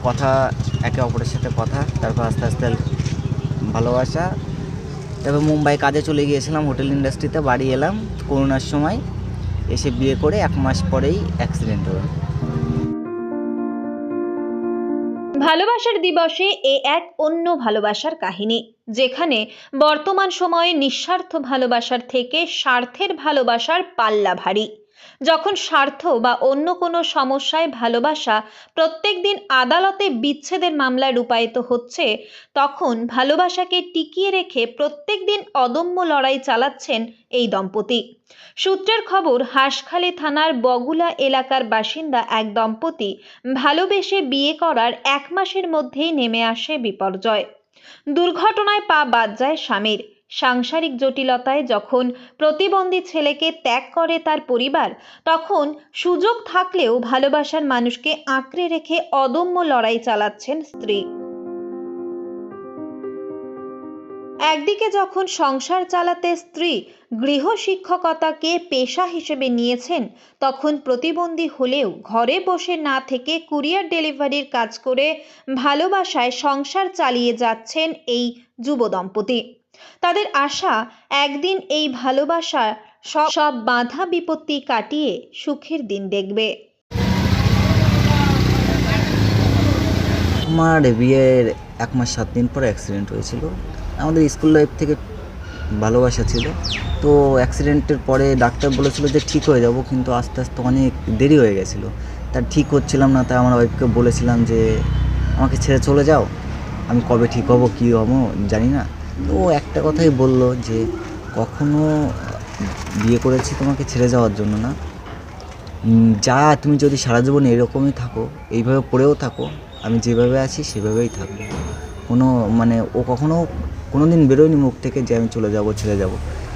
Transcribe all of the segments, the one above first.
কথা, একে অপরের সাথে কথা, তারপর আস্তে আস্তে ভালোবাসা। তারপর মুম্বাই কাজে চলে গিয়েছিলাম, হোটেল ইন্ডাস্ট্রিতে। বাড়ি এলাম করোনার সময়, এসে বিয়ে করে 1 মাস পরেই অ্যাক্সিডেন্ট হলো। ভালোবাসার দিবসে এক অন্য ভালোবাসার কাহিনী, যেখানে বর্তমান সময়ে নিঃস্বার্থ ভালোবাসার থেকে স্বার্থের ভালোবাসার পাল্লা ভারী। যখন স্বার্থ বা অন্য কোনো সমস্যায় ভালোবাসা প্রত্যেকদিন আদালতে বিচ্ছেদের মামলায় রূপায়িত হচ্ছে, তখন ভালোবাসাকে টিকিয়ে রেখে প্রত্যেকদিন অদম্য লড়াই চালাচ্ছেন এই দম্পতি। সূত্রের খবর, হাঁসখালি থানার বগুলা এলাকার বাসিন্দা এক দম্পতি ভালোবেসে বিয়ে করার 1 মাসের মধ্যেই নেমে আসে বিপর্যয়। দুর্ঘটনায় পা বাদ যায় স্বামীর। সাংসারিক জটিলতায় যখন প্রতিবন্ধী ছেলেকে ত্যাগ করে তার পরিবার, তখন সুযোগ থাকলেও ভালোবাসার মানুষকে আঁকড়ে রেখে অদম্য লড়াই চালাচ্ছেন স্ত্রী। একদিকে যখন সংসার চালাতে স্ত্রী গৃহশিক্ষকতাকে পেশা হিসেবে নিয়েছেন, তখন প্রতিবন্ধী হলেও ঘরে বসে না থেকে কুরিয়ার ডেলিভারির কাজ করে ভালোবাসায় সংসার চালিয়ে যাচ্ছেন এই যুব দম্পতি। তাদের আশা, একদিন এই ভালোবাসা সব বাধা বিপত্তি কাটিয়ে সুখের দিন দেখবে। আমার বিয়ের 1 মাস 7 দিন পরে অ্যাক্সিডেন্ট হয়েছিল। আমাদের স্কুল লাইফ থেকে ভালোবাসা ছিল, তো অ্যাক্সিডেন্টের পরে ডাক্তার বলেছিল যে ঠিক হয়ে যাব, কিন্তু আস্তে আস্তে অনেক দেরি হয়ে গেছিলো। তার ঠিক হচ্ছিলাম না, তাই আমার ওয়াইফকে বলেছিলাম যে আমাকে ছেড়ে চলে যাও, আমি কবে ঠিক হব কী হবো জানি না। তো ও একটা কথাই বলল যে কখনো বিয়ে করেছি তোমাকে ছেড়ে যাওয়ার জন্য না, যা তুমি যদি সারা জীবন এরকমই থাকো, এইভাবে পড়েও থাকো, আমি যেভাবে আছি সেভাবেই থাকবো। ও কখনো কোনো দিন বেরোয়নি মুখ থেকে যে আমি চলে যাব, ছেড়ে যাব।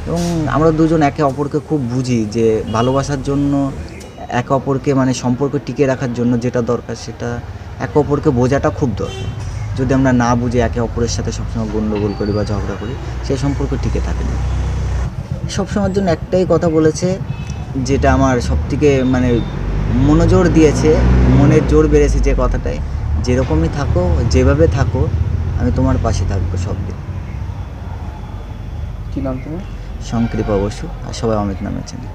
এবং আমরা দুজন একে অপরকে খুব বুঝি যে ভালোবাসার জন্য, একে অপরকে সম্পর্ক টিকিয়ে রাখার জন্য যেটা দরকার, সেটা একে অপরকে বোঝাটা খুব দরকার। যদি আমরা না বুঝে একে অপরের সাথে সবসময় গণ্ডগোল করি বা ঝগড়া করি, সেই সম্পর্ক টিকে থাকে না। সবসময়ের জন্য একটাই কথা বলেছে, যেটা আমার সবথেকে মনোজোর দিয়েছে, মনের জোর বেড়েছে যে কথাটায়, যেরকমই থাকো, যেভাবে থাকো, আমি তোমার পাশে থাকবো সব দিন। কি নাম তোমার? সংকৃপা বসু, আর সবাই অমিত নামে চেনে।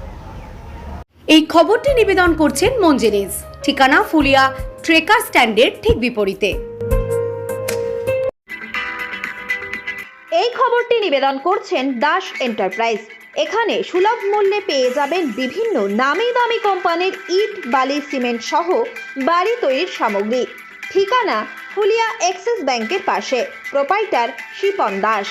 এই খবরটি নিবেদন করছেন মঞ্জেরিজ, ঠিকানা ফুলিয়া ট্রেকার স্ট্যান্ডের ঠিক বিপরীতে। এই খবরটি নিবেদন করছেন দাস এন্টারপ্রাইজ। এখানে সুলভ মূল্যে পেয়ে যাবেন বিভিন্ন নামি দামি কোম্পানির ইট, বালি, সিমেন্ট সহ বাড়ি তৈরির সামগ্রী। ঠিকানা ফুলিয়া এক্সিস ব্যাংকের পাশে। প্রোপাইটার শিপন দাস।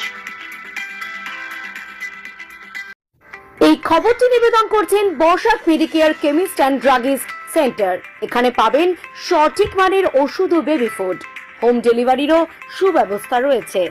এই খবরটি নিবেদন করছেন Barsha Medicare chemist and druggist centre. এখানে পাবেন সঠিক মানের ওষুধ ও বেবি ফুড। হোম ডেলিভারিরও সুব্যবস্থা রয়েছে।